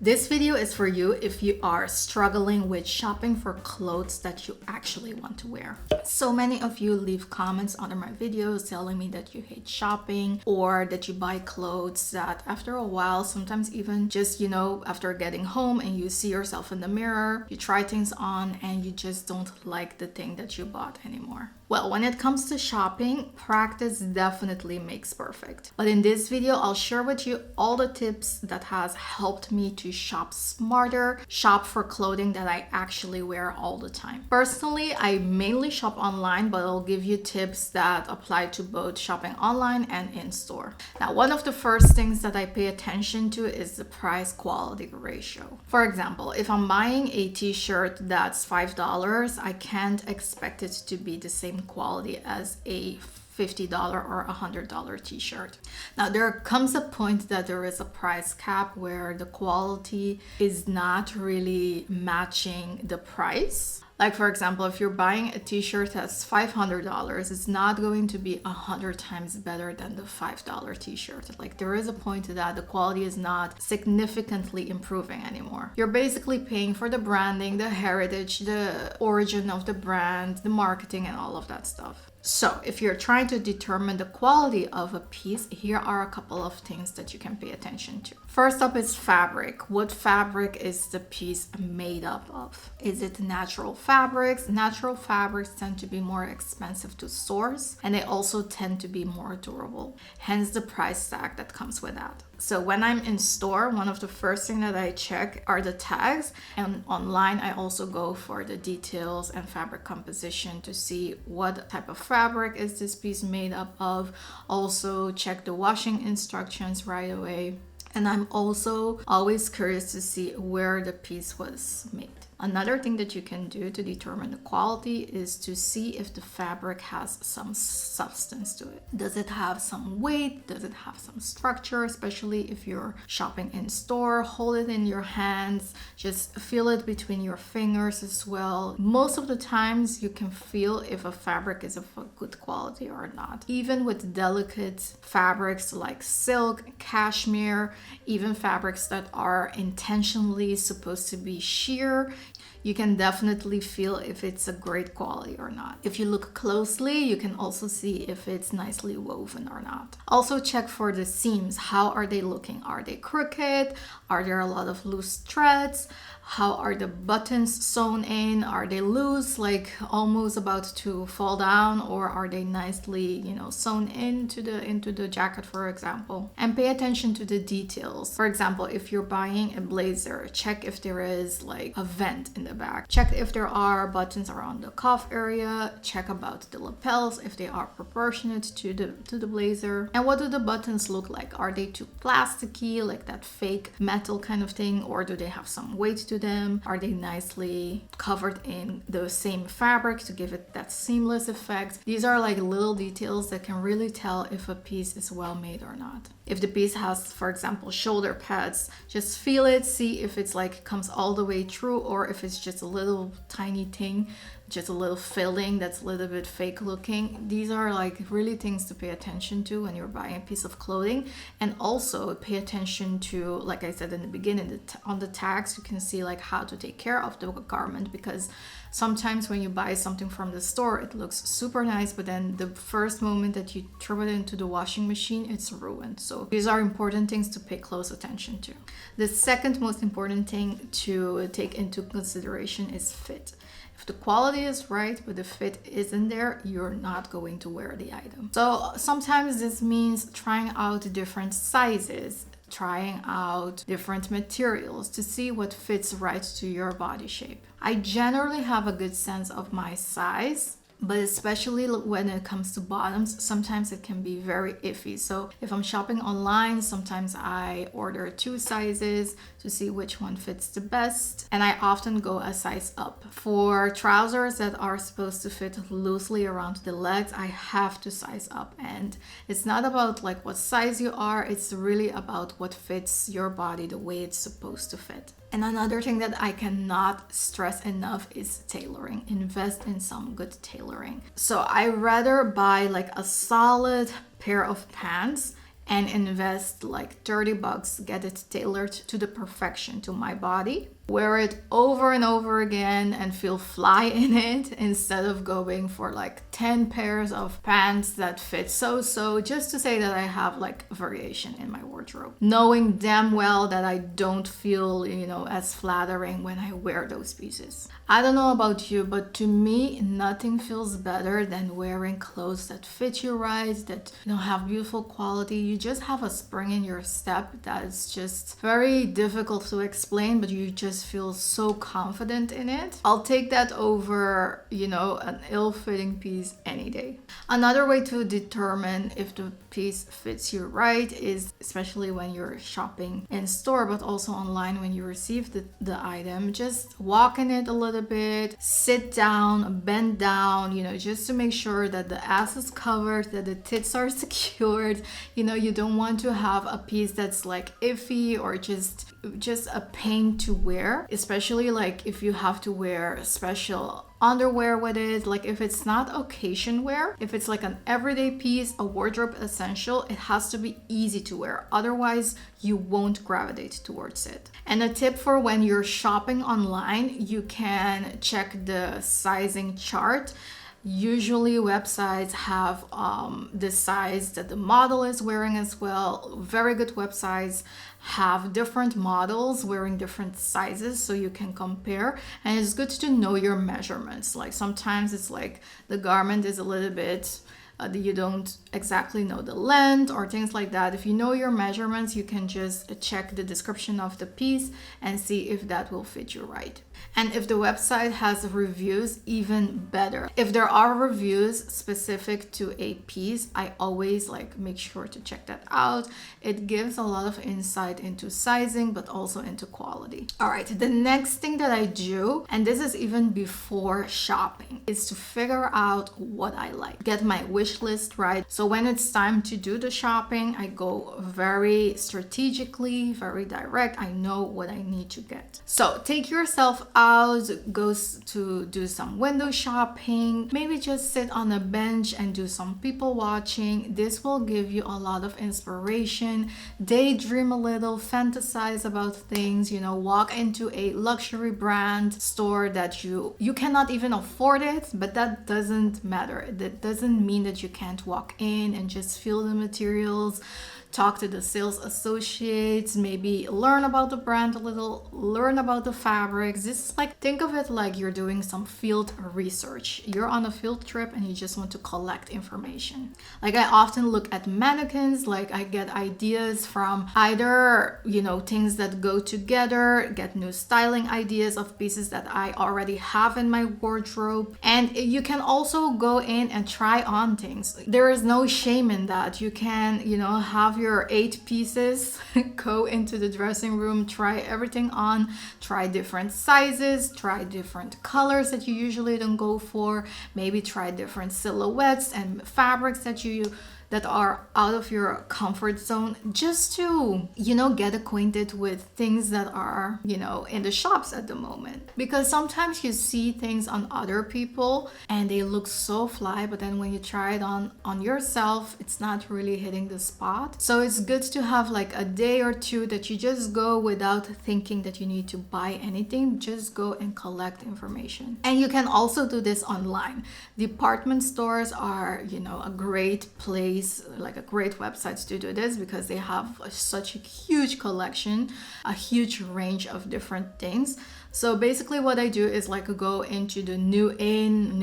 This video is for you if you are struggling with shopping for clothes that you actually want to wear. So many of you leave comments under my videos telling me that you hate shopping or that you buy clothes that after a while, sometimes even just, after getting home and you see yourself in the mirror, you try things on and you just don't like the thing that you bought anymore. Well, when it comes to shopping, practice definitely makes perfect. But in this video, I'll share with you all the tips that has helped me to shop smarter, shop for clothing that I actually wear all the time. Personally, I mainly shop online, but I'll give you tips that apply to both shopping online and in store. Now, one of the first things that I pay attention to is the price quality ratio. For example, if I'm buying a t-shirt that's $5, I can't expect it to be the same quality as a $50 or $100 t-shirt. Now there comes a point that there is a price cap where the quality is not really matching the price. Like for example, if you're buying a t-shirt that's $500, it's not going to be 100 times better than the $5 t-shirt. Like there is a point that the quality is not significantly improving anymore. You're basically paying for the branding, the heritage, the origin of the brand, the marketing, and all of that stuff. So if you're trying to determine the quality of a piece, here are a couple of things that you can pay attention to. First up is fabric. What fabric is the piece made up of? Is it natural fabrics? Natural fabrics tend to be more expensive to source, and they also tend to be more durable. Hence the price tag that comes with that. So when I'm in store, one of the first things that I check are the tags, and online I also go for the details and fabric composition to see what type of fabric is this piece made up of. Also check the washing instructions right away. And I'm also always curious to see where the piece was made. Another thing that you can do to determine the quality is to see if the fabric has some substance to it. Does it have some weight? Does it have some structure? Especially if you're shopping in store, hold it in your hands, just feel it between your fingers as well. Most of the times you can feel if a fabric is of a good quality or not. Even with delicate fabrics like silk, cashmere, even fabrics that are intentionally supposed to be sheer, you can definitely feel if it's a great quality or not. If you look closely, you can also see if it's nicely woven or not. Also check for the seams. How are they looking? Are they crooked? Are there a lot of loose threads? How are the buttons sewn in? Are they loose, like almost about to fall down, or are they nicely, sewn into the jacket, for example? And pay attention to the details. For example, if you're buying a blazer, check if there is like a vent in the back. Check if there are buttons around the cuff area. Check about the lapels, if they are proportionate to the blazer. And what do the buttons look like? Are they too plasticky, like that fake metal kind of thing, or do they have some weight to them? Are they nicely covered in the same fabric to give it that seamless effect? These are like little details that can really tell if a piece is well made or not. If the piece has, for example, shoulder pads, just feel it, see if it's like comes all the way through, or if it's just a little tiny thing, just a little filling that's a little bit fake looking. These are like really things to pay attention to when you're buying a piece of clothing. And also pay attention to, like I said in the beginning, on the tags you can see like how to take care of the garment, because sometimes when you buy something from the store it looks super nice, but then the first moment that you throw it into the washing machine, it's ruined. So these are important things to pay close attention to. The second most important thing to take into consideration is fit. If the quality is right, but the fit isn't there, you're not going to wear the item. So sometimes this means trying out different sizes, trying out different materials to see what fits right to your body shape. I generally have a good sense of my size, but especially when it comes to bottoms, sometimes it can be very iffy. So if I'm shopping online, sometimes I order 2 sizes to see which one fits the best, and I often go a size up. For trousers that are supposed to fit loosely around the legs, I have to size up, and it's not about like what size you are, it's really about what fits your body the way it's supposed to fit. And another thing that I cannot stress enough is tailoring. Invest in some good tailoring. So I rather buy like a solid pair of pants and invest like $30, get it tailored to the perfection to my body, wear it over and over again and feel fly in it, instead of going for like 10 pairs of pants that fit so just to say that I have like variation in my wardrobe, knowing damn well that I don't feel, as flattering when I wear those pieces. I don't know about you, but to me, nothing feels better than wearing clothes that fit you right, that have beautiful quality. You just have a spring in your step that is just very difficult to explain, but you just feel so confident in it. I'll take that over, an ill-fitting piece any day. Another way to determine if the piece fits you right is, especially when you're shopping in store, but also online when you receive the item, just walk in it a little bit, sit down, bend down, just to make sure that the ass is covered, that the tits are secured. You don't want to have a piece that's like iffy or just a pain to wear, especially like if you have to wear special underwear with it. Like if it's not occasion wear, if it's like an everyday piece, a wardrobe essential, it has to be easy to wear. Otherwise, you won't gravitate towards it. And a tip for when you're shopping online, you can check the sizing chart. Usually websites have the size that the model is wearing as well. Very good websites have different models wearing different sizes, so you can compare, and it's good to know your measurements. Like sometimes it's like the garment is a little bit you don't exactly know the length or things like that. If you know your measurements, you can just check the description of the piece and see if that will fit you right. And if the website has reviews, even better. If there are reviews specific to a piece, I always make sure to check that out. It gives a lot of insight into sizing, but also into quality. All right, the next thing that I do, and this is even before shopping, is to figure out what I like. Get my wish list right. So when it's time to do the shopping, I go very strategically, very direct. I know what I need to get. So take yourself out, go to do some window shopping, maybe just sit on a bench and do some people watching. This will give you a lot of inspiration. Daydream a little, fantasize about things, walk into a luxury brand store that you cannot even afford it, but that doesn't matter. That doesn't mean that you can't walk in and just feel the materials, talk to the sales associates, maybe learn about the brand a little, learn about the fabrics. This is think of it like you're doing some field research. You're on a field trip and you just want to collect information. I often look at mannequins, I get ideas from either, things that go together, get new styling ideas of pieces that I already have in my wardrobe. And you can also go in and try on things. There is no shame in that. You can, have your 8 pieces, go into the dressing room, try everything on, try different sizes, try different colors that you usually don't go for, maybe try different silhouettes and fabrics that are out of your comfort zone, just to, get acquainted with things that are, in the shops at the moment. Because sometimes you see things on other people and they look so fly, but then when you try it on yourself, it's not really hitting the spot. So it's good to have a day or two that you just go without thinking that you need to buy anything. Just go and collect information. And you can also do this online. Department stores are, a great place, a great website to do this, because they have such a huge collection, a huge range of different things. So basically what I do is go into the new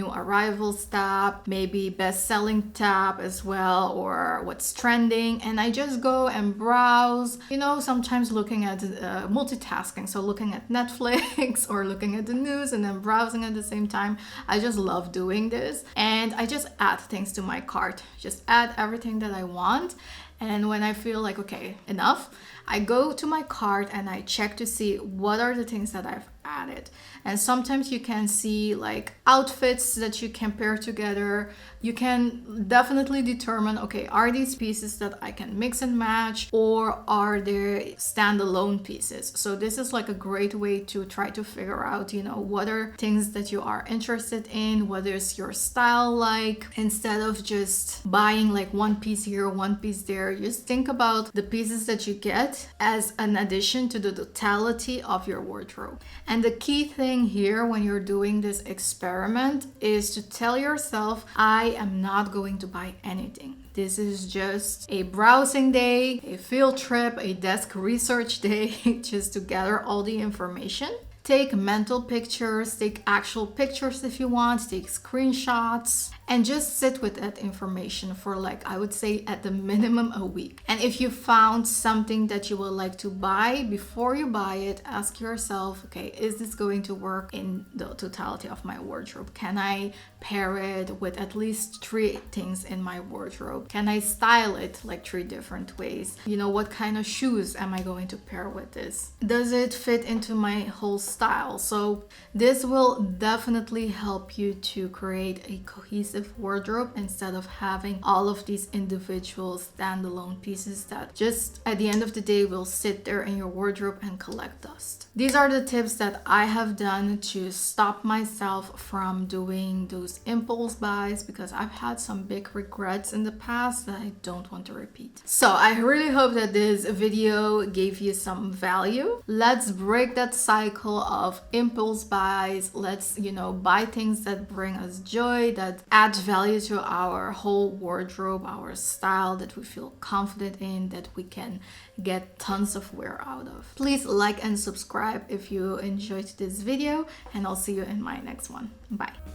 arrivals tab, maybe best-selling tab as well, or what's trending, and I just go and browse, sometimes looking at multitasking, so looking at Netflix or looking at the news and then browsing at the same time. I just love doing this, and I just add things to my cart, just add everything that I want. And when I feel okay, enough, I go to my cart and I check to see what are the things that I've add it. And sometimes you can see like outfits that you can pair together. You can definitely determine, okay, are these pieces that I can mix and match, or are they standalone pieces? So this is like a great way to try to figure out, you know, what are things that you are interested in, what is your style like, instead of just buying like one piece here, one piece there. Just think about the pieces that you get as an addition to the totality of your wardrobe. And the key thing here when you're doing this experiment is to tell yourself, I am not going to buy anything. This is just a browsing day, a field trip, a desk research day, just to gather all the information. Take mental pictures, take actual pictures if you want, take screenshots, and just sit with that information for like, I would say at the minimum a week. And if you found something that you would like to buy, before you buy it, ask yourself, okay, is this going to work in the totality of my wardrobe? Can I pair it with at least 3 things in my wardrobe? Can I style it like 3 different ways? You know, what kind of shoes am I going to pair with this? Does it fit into my whole style? So this will definitely help you to create a cohesive wardrobe instead of having all of these individual standalone pieces that just at the end of the day will sit there in your wardrobe and collect dust. These are the tips that I have done to stop myself from doing those impulse buys, because I've had some big regrets in the past that I don't want to repeat. So I really hope that this video gave you some value. Let's break that cycle of impulse buys. Let's, you know, buy things that bring us joy, that add value to our whole wardrobe, our style, that we feel confident in, that we can get tons of wear out of. Please like and subscribe if you enjoyed this video, and I'll see you in my next one. Bye.